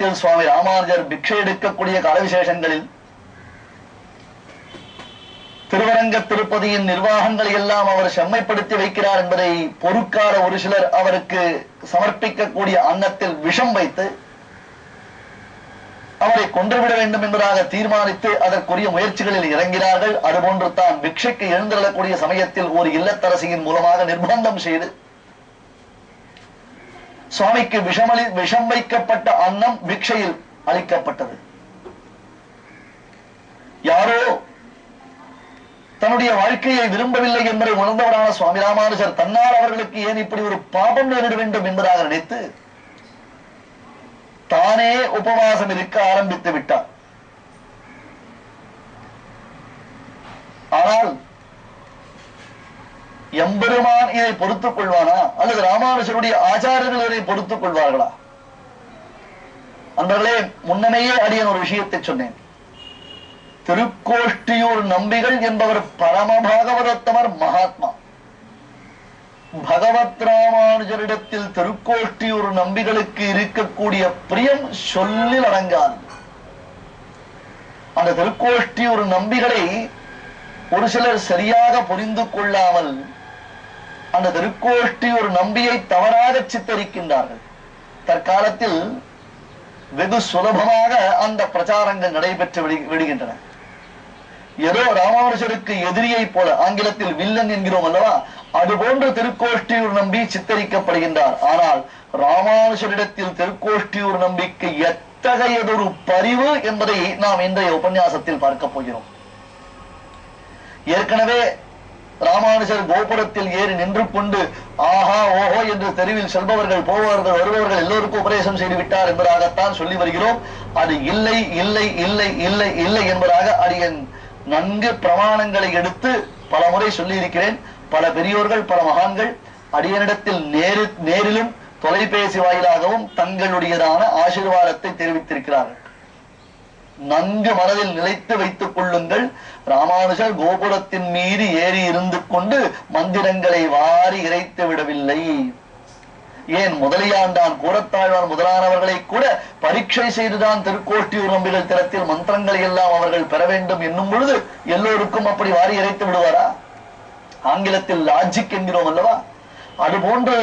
காலத்தில் சுவாமி ராமானுஜர் பிக்ஷை எடுக்கக்கூடிய கால விசேஷங்களில் திருவரங்க திருப்பதியின் நிர்வாகங்களை எல்லாம் அவர் செம்மைப்படுத்தி வைக்கிறார் என்பதை பொறுக்காத ஒரு சிலர் அவருக்கு சமர்ப்பிக்கக்கூடிய அன்னத்தில் விஷம் வைத்து அவரை கொன்றுவிட வேண்டும் என்பதாக தீர்மானித்து அதற்குரிய முயற்சிகளில் இறங்கினார்கள். அதுபோன்று தான் பிக்ஷைக்கு எழுந்தருளக்கூடிய சமயத்தில் ஒரு இல்லத்தரசியின் மூலமாக நிர்பந்தம் செய்து சுவாமிக்கு விஷம் வைக்கப்பட்ட அன்னம் பிக்ஷையில் அளிக்கப்பட்டது. யாரோ தன்னுடைய வாழ்க்கையை விரும்பவில்லை என்பதை உணர்ந்தவரான சுவாமி ராமானுஜர் தன்னால் அவர்களுக்கு ஏன் இப்படி ஒரு பாபம் நேரிட வேண்டும் என்பதாக நினைத்து தானே உபவாசம் இருக்க ஆரம்பித்து விட்டார். ஆனால் எம்பெருமான் இதை பொறுத்துக் கொள்வானா அல்லது ராமானுஜருடைய ஆச்சாரியர்கள் இதை பொறுத்துக் கொள்வார்களா? அன்பர்களே, முன்னமேயே அடியன் ஒரு விஷயத்தை சொன்னேன். திருக்கோஷ்டியூர் நம்பிகள் என்பவர் பரம பாகவதத்தமர் மகாத்மா. பகவத் ராமானுஜரிடத்தில் திருக்கோஷ்டியூர் நம்பிகளுக்கு இருக்கக்கூடிய பிரியம் சொல்லில் அடங்காது. அந்த திருக்கோஷ்டியூர் நம்பிகளை ஒரு சிலர் சரியாக புரிந்து கொள்ளாமல் அந்த திருக்கோஷ்டியூர் நம்பியை தவறாக சித்தரிக்கின்றார்கள். தற்காலத்தில் வெகு சுலபமாக அந்த பிரச்சாரங்கள் நடைபெற்று விடுகின்றன. ஏதோ ராமானுஜருக்கு எதிரியை போல, ஆங்கிலத்தில் வில்லன் என்கிறோம் அல்லவா, அதுபோன்று திருக்கோஷ்டியூர் நம்பி சித்தரிக்கப்படுகின்றார். ஆனால் ராமானுஜரிடத்தில் திருக்கோஷ்டியூர் நம்பிக்கு எத்தகையதொரு பரிவு என்பதை நாம் இன்றைய உபன்யாசத்தில் பார்க்க போகிறோம். ஏற்கனவே ராமானுஜர் கோபுரத்தில் ஏறி நின்று கொண்டு ஆஹா ஓஹோ என்று தெருவில் செல்பவர்கள் போபவர்கள் வருபவர்கள் எல்லோருக்கும் உபதேசம் செய்து விட்டார் என்பதாகத்தான் சொல்லி வருகிறோம். அது இல்லை இல்லை இல்லை இல்லை இல்லை என்பதாக அடியன் நன்கு பிரமாணங்களை எடுத்து பல முறை சொல்லி இருக்கிறேன். பல பெரியோர்கள் பல மகான்கள் அடியனிடத்தில் நேரிலும் தொலைபேசி வாயிலாகவும் தங்களுடையதான ஆசீர்வாதத்தை தெரிவித்திருக்கிறார்கள். நன்கு மனதில் நிலைத்து வைத்துக் கொள்ளுங்கள். ராமானுஜர் கோபுரத்தின் மீது ஏறி இருந்து கொண்டு மந்திரங்களை வாரி இறைத்து விடவில்லை. ஏன் முதலியாண்டான் கூரத்தாழ்வான் முதலானவர்களை கூட பரீட்சை செய்துதான் திருக்கோஷ்டியூர் நம்பிகள் திறத்தில் மந்திரங்களை எல்லாம் அவர்கள் பெற வேண்டும் என்னும் பொழுது எல்லோருக்கும் அப்படி வாரி இறைத்து விடுவாரா? ஆங்கிலத்தில் லாஜிக் என்கிறோம் அல்லவா, அதுபோன்று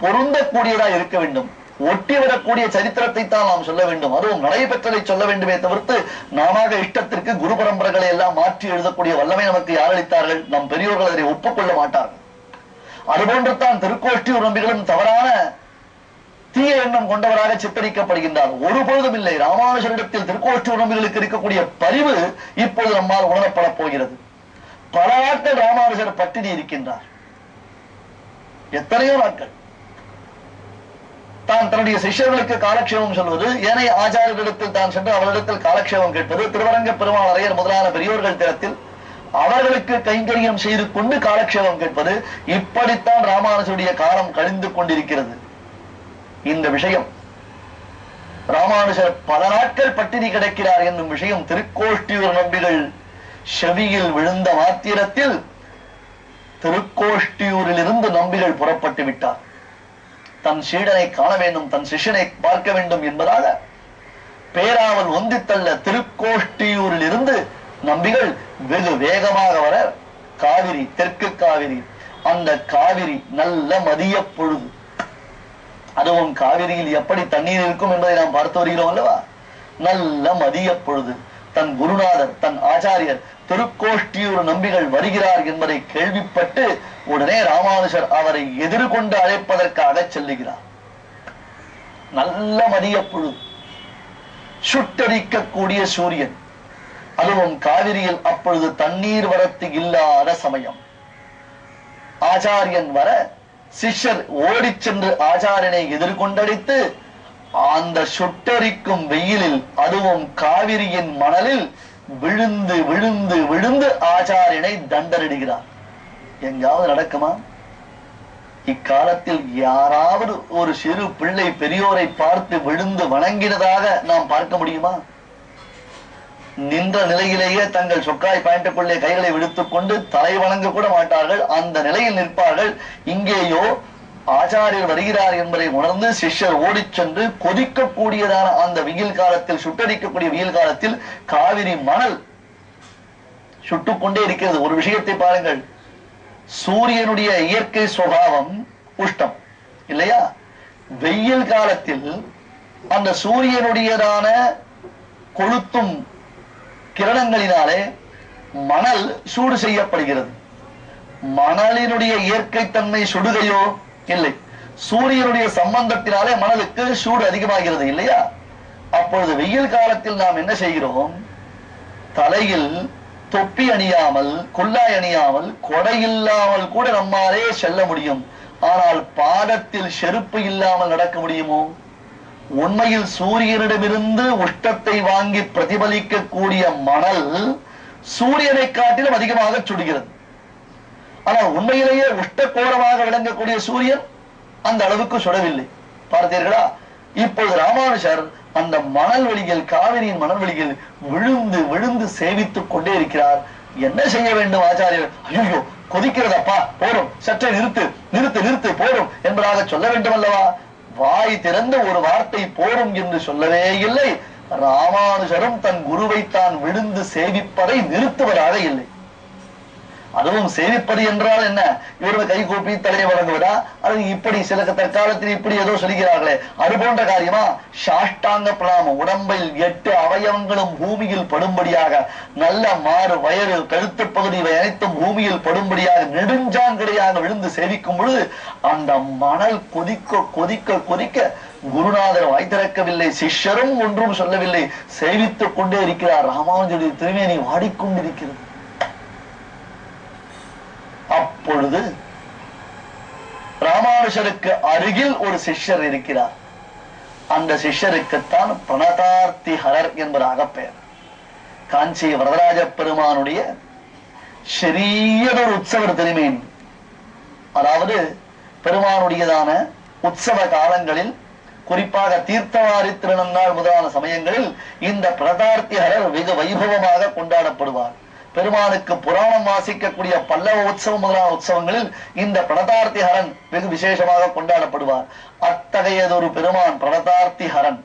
பொருந்தக்கூடியதா இருக்க வேண்டும். ஒட்டி வரக்கூடிய சரித்திரத்தை தான் நாம் சொல்ல வேண்டும். அதுவும் நடைபெற்றதை சொல்ல வேண்டுமே தவிர்த்து நாம இஷ்டத்திற்கு குரு பரம்பரைகளை எல்லாம் மாற்றி எழுதக்கூடிய வல்லமை நமக்கு யார் அளித்தார்கள்? நம் பெரியோர்கள் அதை ஒப்புக்கொள்ள மாட்டார்கள். அதுபோன்று தான் திருக்கோஷ்டியூர் நம்பிகளும் தவறான தீய எண்ணம் கொண்டவராக சித்தரிக்கப்படுகின்றார். ஒரு பொழுதும் இல்லை. ராமானுஜரிடத்தில் திருக்கோஷ்டியூர் நம்பிகளுக்கு இருக்கக்கூடிய பரிவு இப்பொழுது நம்மால் உணரப்பட போகிறது. பல நாட்கள் ராமானுஜர் பட்டினி இருக்கின்றார். எத்தனையோ நாட்கள் தான் தன்னுடைய சிஷ்யர்களுக்கு காலக்ஷேபம் சொல்வது, ஏனைய ஆச்சாரியர்களிடத்தில் தான் சென்று அவர்களிடத்தில் காலக்ஷேபம் கேட்பது, திருவரங்க பெருமாளையர் முதலான பெரியோர்கள் திறத்தில் அவர்களுக்கு கைங்கரியம் செய்து கொண்டு காலக்ஷேபம் கேட்பது, இப்படித்தான் ராமானுஜருடைய காலம் கழிந்து கொண்டிருக்கிறது. இந்த விஷயம் ராமானுஜர் பல நாட்கள் பட்டினி கிடக்கிறார் என்னும் விஷயம் திருக்கோஷ்டியூர் நம்பிகள் செவியில் விழுந்த மாத்திரத்தில் திருக்கோஷ்டியூரில் இருந்து நம்பிகள் புறப்பட்டு விட்டார். தன் சீடனை காண வேண்டும், தன் சிஷ்யனை பார்க்க வேண்டும் என்பதாக பேராவல் ஒந்தித்தள்ள திருக்கோஷ்டியூரில் இருந்து நம்பிகள் வெகு வேகமாக வர காவிரி, தெற்கு காவிரி, அந்த காவிரி நல்ல மதிய பொழுது, அதுவும் காவிரியில் எப்படி தண்ணீர் இருக்கும் என்பதை நாம் பார்த்து வருகிறோம் அல்லவா. நல்ல மதிய பொழுது தன் குருநாதர் தன் ஆச்சாரியர் திருக்கோஷ்டியூர் நம்பிகள் வருகிறார் என்பதை கேள்விப்பட்டு உடனே ராமானுஜர் அவரை எதிர்கொண்டு அழைப்பதற்காக செல்லுகிறார். நல்ல மதிய பொழுது, சுட்டரிக்கக்கூடிய சூரியன், அதுவும் காவிரியில் அப்பொழுது தண்ணீர் வரத்து இல்லாத சமயம். ஆச்சாரியன் வர சிஷ்யர் ஓடிச் சென்று ஆச்சாரியனை எதிர்கொண்டடித்து அந்த சுட்டரிக்கும் வெயிலில், அதுவும் காவிரியின் மணலில் விழுந்து விழுந்து விழுந்து ஆச்சாரியனை தண்டனிடுகிறார். எங்காவது நடக்குமா? இக்காலத்தில் யாராவது ஒரு சிறு பிள்ளை பெரியோரை பார்த்து விழுந்து வணங்கினதாக நாம் பார்க்க முடியுமா? நின்ற நிலையிலேயே தங்கள் சொக்காய் பாயிண்டுக்குள்ளே கைகளை விடுத்துக் கொண்டு தலை வணங்க கூட மாட்டார்கள். அந்த நிலையில் நிற்பார்கள். இங்கேயோ ஆச்சாரியர் வருகிறார் என்பதை உணர்ந்து சிஷ்யர் ஓடிச் சென்று கொதிக்கக்கூடியதான அந்த வெயில் காலத்தில், சுட்டரிக்கக்கூடிய வெயில் காலத்தில் காவிரி மணல் சுட்டுக்கொண்டே இருக்கிறது. ஒரு விஷயத்தை பாருங்கள், சூரியனுடைய இயற்கை சுபாவம் உஷ்ணம் இல்லையா? வெயில் காலத்தில் அந்த சூரியனுடையதான கொளுத்தும் கிரணங்களினாலே மணல் சூடு செய்யப்படுகிறது. மணலினுடைய இயற்கை தன்மை சுடுகையோ இல்லை, சூரியனுடைய சம்பந்தத்தினாலே மணலுக்கு சூடு அதிகமாகிறது இல்லையா? அப்பொழுது வெயில் காலத்தில் நாம் என்ன செய்கிறோம்? தலையில் தொப்பி அணியாமல், குல்லாய் அணியாமல், கொடை இல்லாமல் கூட நம்மாலே செல்ல முடியும். ஆனால் பாதத்தில் செருப்பு இல்லாமல் நடக்க முடியுமோ? உண்மையில் சூரியனிடமிருந்து உஷ்ணத்தை வாங்கி பிரதிபலிக்கக்கூடிய மணல் சூரியனை காட்டிலும் அதிகமாக சுடுகிறது. ஆனால் உண்மையிலேயே உஷ்ணகோரமாக விளங்கக்கூடிய சூரியன் அந்த அளவுக்கு சுடவில்லை. பார்த்தீர்களா? இப்பொழுது ராமானுஜர் அந்த மணல் வெளியில், காவிரியின் மணல் வெளியில் விழுந்து விழுந்து சேவித்துக் கொண்டே இருக்கிறார். என்ன செய்ய வேண்டும் ஆச்சாரியர்? ஐயோ கொதிக்கிறதப்பா, போரும், சற்றே நிறுத்து நிறுத்து நிறுத்து, போரும் என்பதாக சொல்ல வேண்டும் அல்லவா? வாய் திறந்த ஒரு வார்த்தை போரும் என்று சொல்லவே இல்லை. ராமானுஜரும் தன் குருவை தான் விழுந்து சேவிப்பதை நிறுத்துவதாக இல்லை. அதுவும் சேவிப்பது என்றால் என்ன? இவர்கள் கை கூப்பி தலையை வழங்குவதா? அது இப்படி சில தற்காலத்தில் இப்படி ஏதோ சொல்கிறார்களே, அது போன்ற காரியமா? சாஷ்டாங்க பிரணாமம், உடம்பில் 8 அவயவங்களும் பூமியில் படும்படியாக, நல்ல மாறு, வயறு, கழுத்து பகுதி இவை அனைத்தும் பூமியில் படும்படியாக நெடுஞ்சாங்கடையாக விழுந்து சேவிக்கும் பொழுது அந்த மணல் கொதிக்க கொதிக்க கொதிக்க குருநாதர் வாய் திறக்கவில்லை, சிஷ்யரும் ஒன்றும் சொல்லவில்லை, சேவித்துக் கொண்டே இருக்கிறார். ராமானுஜருடைய திருமேனி வாடிக்கொண்டிருக்கிறது. அப்பொழுது ராமானுஜருக்கு அருகில் ஒரு சிஷ்யர் இருக்கிறார். அந்த சிஷ்யருக்குத்தான் பிரணதார்த்திஹரர் என்பதாக பெயர். காஞ்சி வரதராஜ பெருமானுடைய சிறியதொரு உற்சவர் திருமேனி. அதாவது பெருமானுடையதான உற்சவ காலங்களில், குறிப்பாக தீர்த்தவாரி திருநன்னாள் முதலான சமயங்களில் இந்த பிரணதார்த்திஹரர் வெகு வைபவமாக கொண்டாடப்படுவார். பெருமானுக்கு புராணம் வாசிக்கக்கூடிய பல்லவ உற்சவம் முதலான உற்சவங்களில் இந்த பிரணதார்த்திஹரன் வெகு விசேஷமாக கொண்டாடப்படுவார். அத்தகையதொரு பெருமான் பிரணதார்த்திஹரன்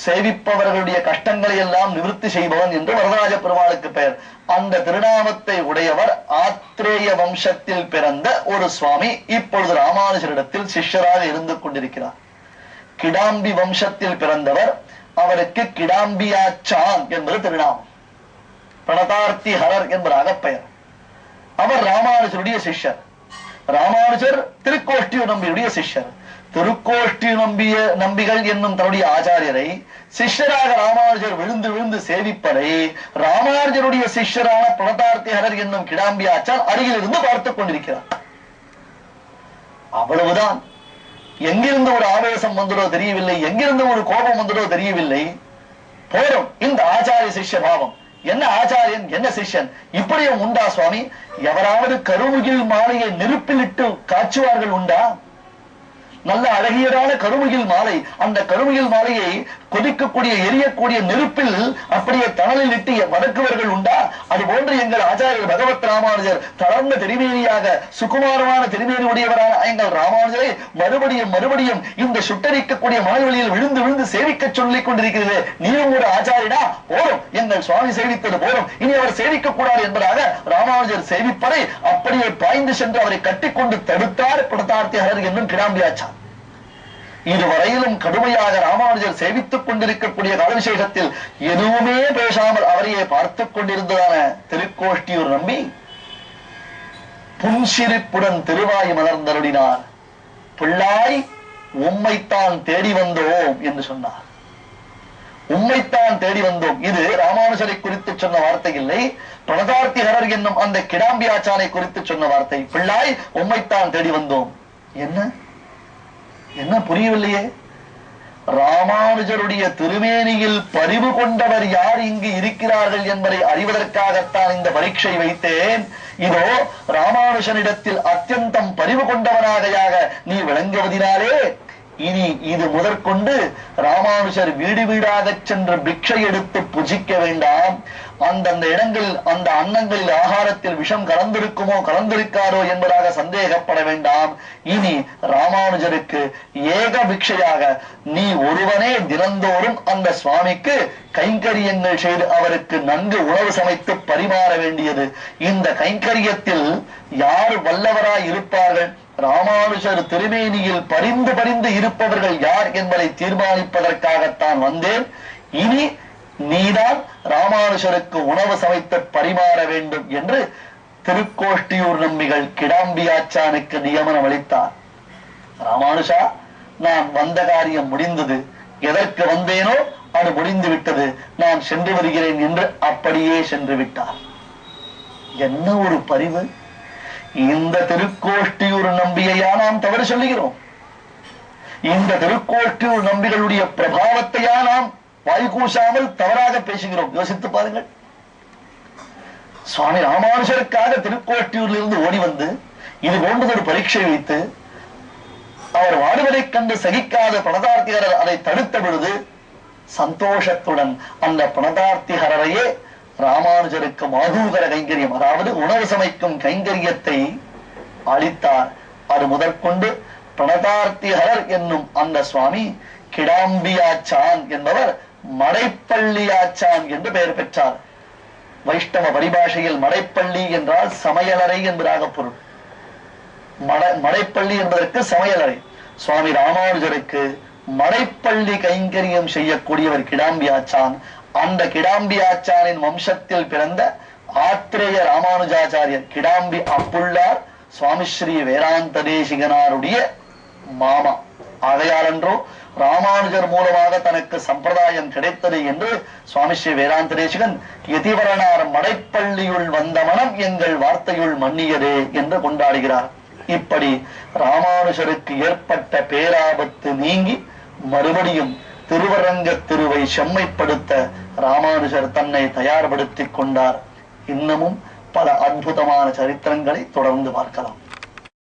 சேவிப்பவர்களுடைய கஷ்டங்களை எல்லாம் நிவர்த்தி செய்பவன் என்று வரதராஜ பெருமாளுக்கு பெயர். அந்த திருநாமத்தை உடையவர் ஆத்ரேய வம்சத்தில் பிறந்த ஒரு சுவாமி இப்பொழுது ராமானுஜரிடத்தில் சிஷ்யராக இருந்து கொண்டிருக்கிறார். கிடாம்பி வம்சத்தில் பிறந்தவர். அவருக்கு கிடாம்பியாச்சான் என்பது திருநாமம். பிரணதார்த்திஹரர் என்பதாக பெயர். அவர் ராமானுஜருடைய சிஷ்யர். ராமானுஜர் திருக்கோஷ்டியூர் நம்பியுடைய சிஷ்யர். திருக்கோஷ்டியூர் நம்பிகள் என்னும் தன்னுடைய ஆச்சாரியரை சிஷ்யராக ராமானுஜர் விழுந்து விழுந்து சேவிப்பதை ராமானுஜருடைய சிஷ்யரான பிரணதார்த்திஹரர் என்னும் கிடாம்பியாச்சான் அருகில் இருந்து பார்த்துக் கொண்டிருக்கிறார். அவ்வளவுதான். எங்கிருந்து ஒரு ஆவேசம் வந்ததோ தெரியவில்லை, எங்கிருந்து ஒரு கோபம் வந்ததோ தெரியவில்லை. போரும் இந்த ஆச்சாரிய சிஷ்ய பாவம். என்ன ஆச்சாரியன், என்ன சிஷ்யன், இப்படியும் உண்டா சுவாமி? எவராவது கருமுகில் மாலையை நெருப்பிலிட்டு காய்ச்சுவார்கள் உண்டா? நல்ல அழகியதான கருமுகில் மாலை, அந்த கருமுகில் மாலையை கொதிக்கக்கூடிய எரியக்கூடிய நெருப்பில் அப்படியே தணலில் இட்டு வதக்குவர்கள் உண்டா? அது போன்று எங்கள் ஆச்சாரியர் பகவத் ராமானுஜர் தளர்ந்த திருமேனியாக சுகுமாரமான திருமேனி உடையவரான எங்கள் ராமானுஜரை மறுபடியும் மறுபடியும் இந்த சுட்டரிக்கக்கூடிய மணல்வெளியில் விழுந்து விழுந்து சேவிக்க சொல்லிக் கொண்டிருக்கிறது. நீயும் ஒரு ஆச்சாரியனா? போரும், எங்கள் சுவாமி சேவித்தது போரும், இனி அவர் சேவிக்க கூடாது என்பதாக ராமானுஜர் சேவிப்பதை அப்படியே பாய்ந்து சென்று அவரை கட்டிக்கொண்டு தடுத்தார் பிரணதார்த்திஹரர் என்னும் கிடாம்பியாச்சான். இதுவரையிலும் கடுமையாக ராமானுஜர் சேவித்துக் கொண்டிருக்கக்கூடிய காலவிசேஷத்தில் எதுவுமே பேசாமல் அவரையே பார்த்துக் கொண்டிருந்ததான திருக்கோஷ்டியூர் நம்பி புன்சிரிப்புடன் திருவாய் மலர்ந்தருளினார். பிள்ளாய், உம்மைத்தான் தேடி வந்தோம் என்று சொன்னார். உம்மைத்தான் தேடி வந்தோம். இது ராமானுஜரை குறித்து சொன்ன வார்த்தை இல்லை, பிரணதார்த்திஹரர் என்னும் அந்த கிடாம்பியாச்சானை குறித்து சொன்ன வார்த்தை. பிள்ளாய், உம்மைத்தான் தேடி வந்தோம். என்ன என்ன புரியவில்லையே? ராமானுஜருடைய திருமேனியில் பரிவு கொண்டவர் யார் இங்கு இருக்கிறார்கள் என்பதை அறிவதற்காகத்தான் இந்த பரீட்சை வைத்தேன். இதோ ராமானுஜனிடத்தில் அத்தியந்தம் பரிவு கொண்டவனாக நீ விளங்குவதினாலே இனி இது முதற்கொண்டு ராமானுஜர் வீடு வீடாக சென்று பிக்ஷை எடுத்து புஜிக்க வேண்டாம். அந்தந்த இடங்களில் அந்த அன்னங்களில் ஆகாரத்தில் விஷம் கலந்திருக்குமோ கலந்திருக்காரோ என்பதாக சந்தேகப்பட வேண்டாம். இனி ராமானுஜருக்கு ஏக பிக்ஷையாக நீ ஒருவனே தினந்தோறும் அந்த சுவாமிக்கு கைங்கரியங்கள் செய்து அவருக்கு நன்கு உணவு சமைத்து பரிமாற வேண்டியது. இந்த கைங்கரியத்தில் யார் வல்லவராய் இருப்பார்கள், ராமானுஜர் திருமேனியில் பரிந்து பரிந்து இருப்பவர்கள் யார் என்பதை தீர்மானிப்பதற்காகத்தான் வந்தேன். இனி நீதான் ராமானுஜருக்கு உணவு சமைத்து பரிமாற வேண்டும் என்று திருக்கோஷ்டியூர் நம்பிகள் கிடாம்பியாச்சானுக்கு நியமனம் அளித்தார். ராமானுஜா, நான் வந்த காரியம் முடிந்தது, எதற்கு வந்தேனோ அது முடிந்து விட்டது, நான் சென்று வருகிறேன் என்று அப்படியே சென்று விட்டார். என்ன ஒரு பரிவு! இந்த திருக்கோஷ்டியூர் நம்பியையா நாம் தவறு சொல்லுகிறோம்? இந்த திருக்கோஷ்டியூர் நம்பிகளுடைய பிரபாவத்தையா நாம் வாய்கூசாமல் தவறாக பேசுகிறோம்? யோசித்து பாருங்கள். சுவாமி ராமானுஜருக்காக திருக்கோஷ்டியூரில் இருந்து ஓடி வந்து இது போன்றதொரு பரீட்சை வைத்து அவர் வாடுவதைக் கண்டு சகிக்காத பிரணதார்த்திகரர் அதை தடுத்த பொழுது சந்தோஷத்துடன் அந்த பிரணதார்த்திகரையே ராமானுஜருக்கு மாதூகர கைங்கரியம், அதாவது உணவு சமைக்கும் கைங்கரியத்தை அளித்தார். அது முதற்கொண்டு பிரணதார்த்திகரர் என்னும் அந்த சுவாமி கிடாம்பியாச்சான் என்பவர் மடைப்பள்ளியாச்சான் என்று பெயர் பெற்றார். வைஷ்ணவ பரிபாஷையில் மடைப்பள்ளி என்றால் சமையலறை என்பதாக பொருள். மடைப்பள்ளி என்பதற்கு சமையலறை. சுவாமி ராமானுஜருக்கு மடைப்பள்ளி கைங்கரியம் செய்யக்கூடியவர் கிடாம்பியாச்சான். அந்த கிடாம்பியாச்சானின் வம்சத்தில் பிறந்த ஆத்ரேய ராமானுஜாச்சாரியர் கிடாம்பி அப்புள்ளார் சுவாமி ஸ்ரீ வேதாந்த தேசிகனாருடைய மாமா. ஆகையாலன்றோ ராமானுஜர் மூலமாக தனக்கு சம்பிரதாயம் கிடைத்தது என்று சுவாமி ஸ்ரீ வேதாந்த தேசிகன் யதிவரனார் மடைப்பள்ளியுள் வந்த மனம் எங்கள் வார்த்தையுள் மன்னியதே என்று கொண்டாடுகிறார். இப்படி ராமானுஜருக்கு ஏற்பட்ட பேராபத்து நீங்கி மறுபடியும் திருவரங்க திருவை செம்மைப்படுத்த ராமானுஜர் தன்னை தயார்படுத்திக் கொண்டார். இன்னமும் பல அற்புதமான சரித்திரங்களை தொடர்ந்து பார்க்கலாம்.